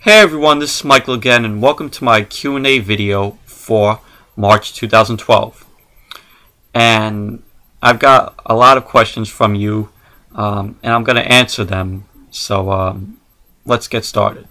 Hey everyone, this is Michael again, and welcome to my Q&A video for March 2012. And I've got a lot of questions from you, and I'm going to answer them. So let's get started.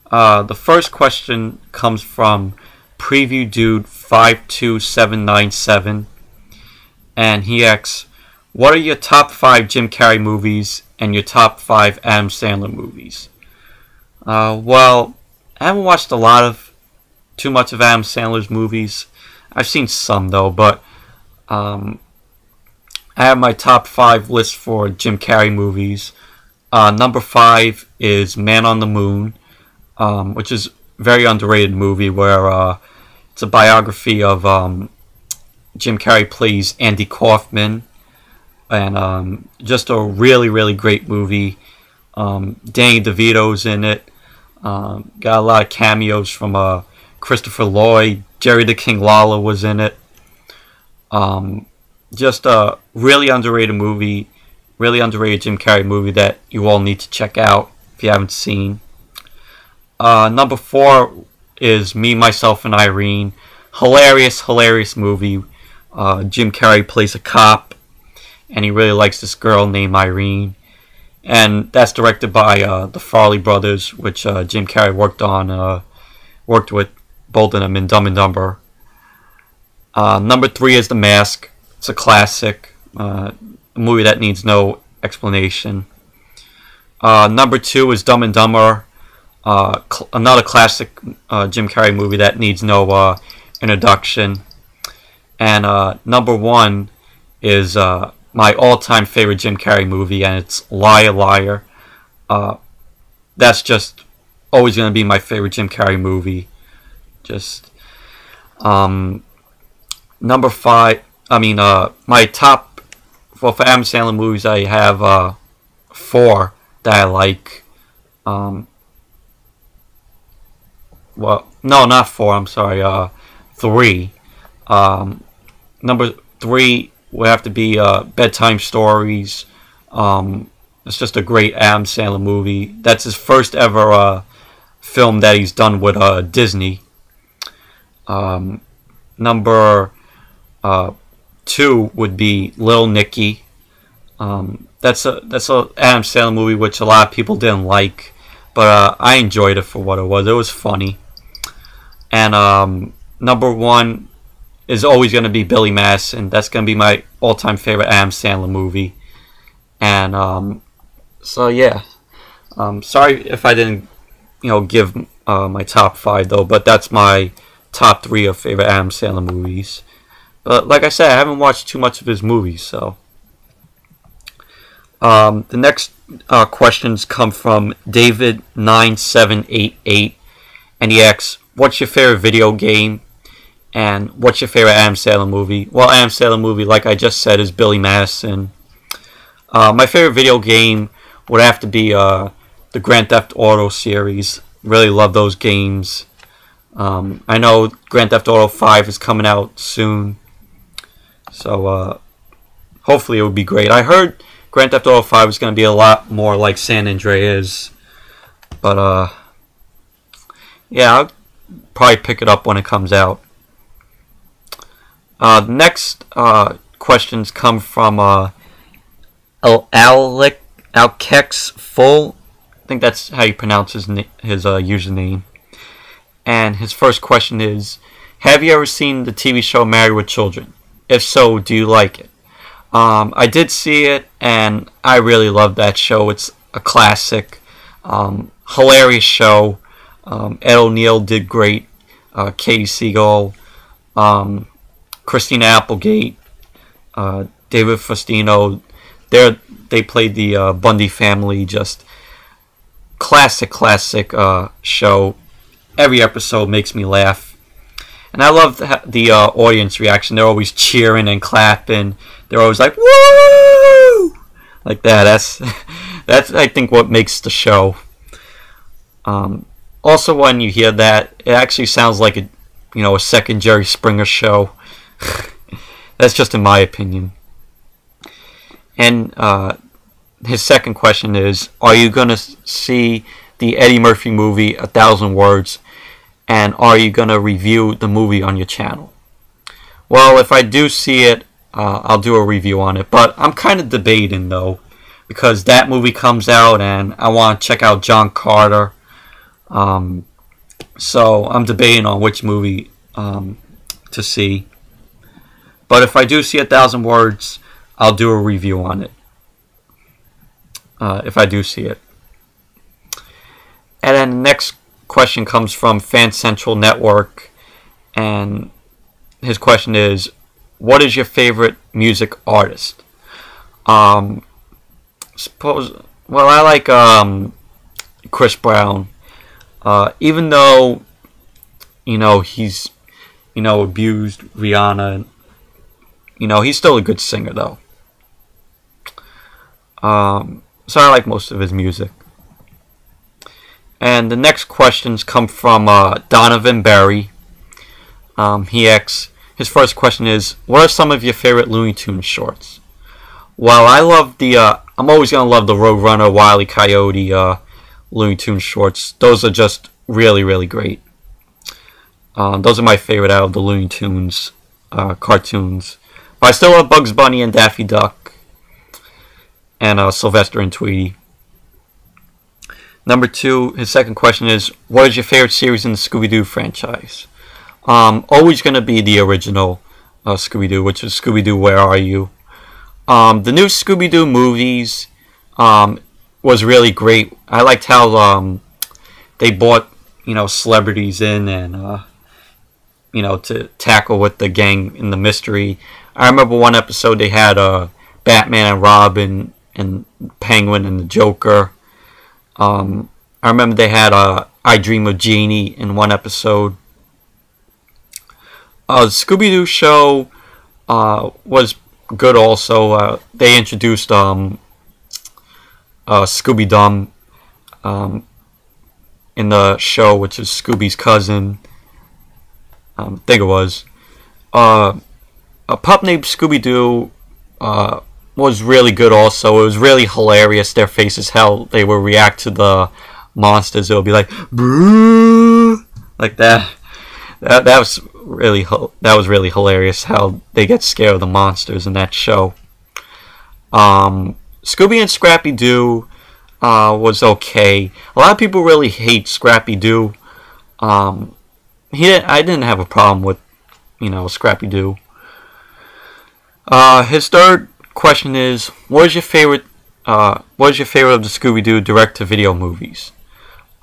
The first question comes from Preview Dude 52797, and he asks, "What are your top 5 Jim Carrey movies and your top 5 Adam Sandler movies?" Well, I haven't watched too much of Adam Sandler's movies. I've seen some though, but I have my top 5 list for Jim Carrey movies. Number 5 is Man on the Moon, which is a very underrated movie where it's a biography of Jim Carrey plays Andy Kaufman, and just a really great movie. Danny DeVito's in it. Got a lot of cameos from Christopher Lloyd. Jerry the King Lawler was in it. Just a really underrated movie, really underrated Jim Carrey movie that you all need to check out if you haven't seen. Number 4 is Me, Myself, and Irene. Hilarious movie. Jim Carrey plays a cop, and he really likes this girl named Irene. And that's directed by the Farley brothers, which Jim Carrey worked with both of them in Dumb and Dumber. Number 3 is The Mask. It's a classic, a movie that needs no explanation. Number 2 is Dumb and Dumber, another classic Jim Carrey movie that needs no introduction. And number 1 is my all-time favorite Jim Carrey movie, and it's Liar Liar. That's just always going to be my favorite Jim Carrey movie. Just number 5. My top for Adam Sandler movies, I have 4 that I like. Well, no, not 4. I'm sorry. 3. Number 3 would have to be Bedtime Stories. It's just a great Adam Sandler movie. That's his first ever film that he's done with Disney. Number 2 would be Little Nicky. That's a Adam Sandler movie which a lot of people didn't like, but I enjoyed it for what it was. It was funny. And number 1 is always going to be Billy Madison. That's going to be my all-time favorite Adam Sandler movie. And so yeah, sorry if I didn't give my top 5 though, but that's my top 3 of favorite Adam Sandler movies. But like I said, I haven't watched too much of his movies. So the next questions come from David9788, and he asks, "What's your favorite video game? And what's your favorite Adam Sandler movie?" Well, Adam Sandler movie, like I just said, is Billy Madison. My favorite video game would have to be the Grand Theft Auto series. Really love those games. I know Grand Theft Auto 5 is coming out soon, so hopefully it would be great. I heard Grand Theft Auto 5 is going to be a lot more like San Andreas, but yeah, I'll probably pick it up when it comes out. The next questions come from Alkex Full. I think that's how you pronounce his username. And his first question is, "Have you ever seen the TV show Married with Children? If so, do you like it?" I did see it, and I really love that show. It's a classic, hilarious show. Ed O'Neill did great. Katie Siegel. Christina Applegate, David Faustino, they played the Bundy family. Just classic show. Every episode makes me laugh, and I love the audience reaction. They're always cheering and clapping. They're always like "woo!" like that. That's I think what makes the show. Also, when you hear that, it actually sounds like a second Jerry Springer show. That's just in my opinion. And his second question is, are you going to see the Eddie Murphy movie 1,000 Words, and are you gonna review the movie on your channel? Well, if I do see it, I'll do a review on it, but I'm kind of debating though, because that movie comes out and I want to check out John Carter. So I'm debating on which movie to see. But if I do see 1,000 Words, I'll do a review on it. If I do see it. And then the next question comes from Fan Central Network, and his question is, what is your favorite music artist? I like Chris Brown. Even though, he's, abused Rihanna, he's still a good singer though. So I like most of his music. And the next questions come from Donovan Berry. He asks, his first question is, what are some of your favorite Looney Tunes shorts? Well, I love I'm always going to love the Roadrunner, Wile E. Coyote Looney Tunes shorts. Those are just really, really great. Those are my favorite out of the Looney Tunes cartoons. But I still love Bugs Bunny and Daffy Duck. And Sylvester and Tweety. Number 2, his second question is, what is your favorite series in the Scooby-Doo franchise? Always going to be the original Scooby-Doo, which is Scooby-Doo, Where Are You? The new Scooby-Doo movies was really great. I liked how they brought, celebrities in and, to tackle with the gang in the mystery. I remember one episode they had Batman and Robin and Penguin and the Joker. I remember they had I Dream of Jeannie in one episode. The Scooby-Doo show was good also. They introduced Scooby-Dum in the show, which is Scooby's cousin. I think it was. A pup named Scooby-Doo was really good also. It was really hilarious, their faces, how they would react to the monsters. It would be like, "Boo!" like that. That was really hilarious how they get scared of the monsters in that show. Scooby and Scrappy-Doo was okay. A lot of people really hate Scrappy-Doo. I didn't have a problem with, Scrappy-Doo. His third question is, what is your favorite of the Scooby-Doo direct-to-video movies?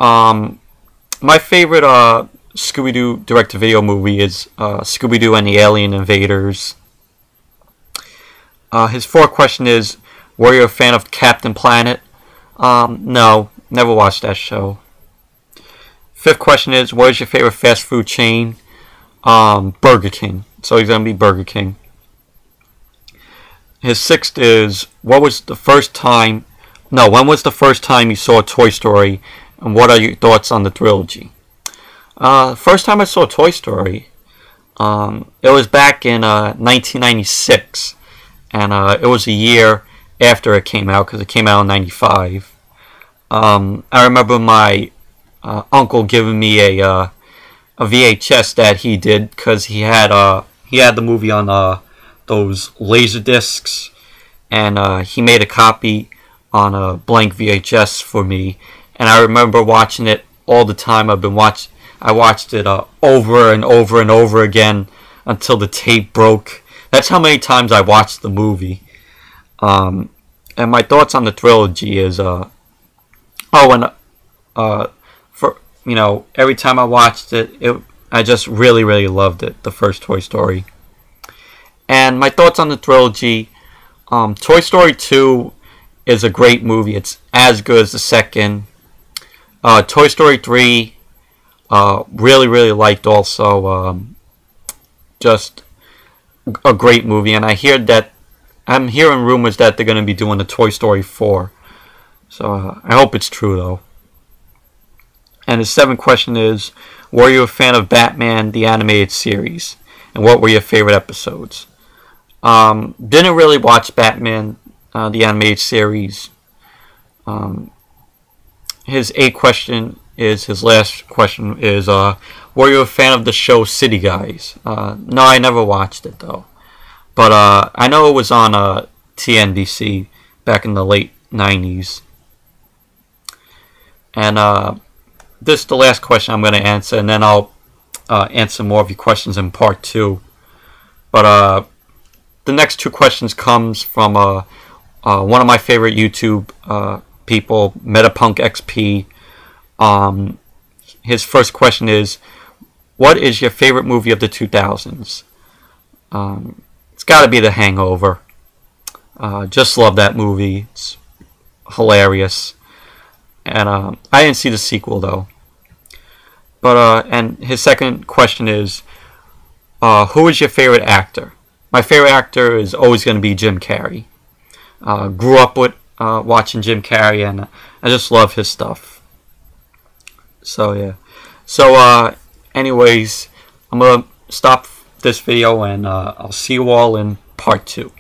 My favorite Scooby-Doo direct-to-video movie is Scooby-Doo and the Alien Invaders. His fourth question is, were you a fan of Captain Planet? No, never watched that show. Fifth question is, what is your favorite fast food chain? Burger King. So he's going to be Burger King. His sixth is, when was the first time you saw Toy Story, and what are your thoughts on the trilogy? First time I saw Toy Story, it was back in 1996, and it was a year after it came out, because it came out in 95. I remember my uncle giving me a VHS that he did, because he had the movie on those laser discs, and he made a copy on a blank VHS for me, and I remember watching it all the time. I watched it over and over and over again until the tape broke. That's how many times I watched the movie. And my thoughts on the trilogy is, every time I watched it, I just really, really loved it, the first Toy Story. And my thoughts on the trilogy, Toy Story 2 is a great movie. It's as good as the second. Toy Story 3, really, really liked also. Just a great movie. And I'm hearing rumors that they're going to be doing the Toy Story 4. So I hope it's true though. And the seventh question is, were you a fan of Batman, the animated series? And what were your favorite episodes? Didn't really watch Batman, the animated series. his his last question is, were you a fan of the show City Guys? No, I never watched it though. But I know it was on TNBC back in the late 90s. And this is the last question I'm going to answer, and then I'll answer more of your questions in part 2. But the next 2 questions comes from one of my favorite YouTube people, Metapunk XP. His first question is, what is your favorite movie of the 2000s? It's got to be The Hangover. Just love that movie. It's hilarious. And I didn't see the sequel though. But and his second question is, who is your favorite actor? My favorite actor is always going to be Jim Carrey. Grew up with watching Jim Carrey, and I just love his stuff. So yeah. So anyways, I'm gonna stop this video, and I'll see you all in part 2.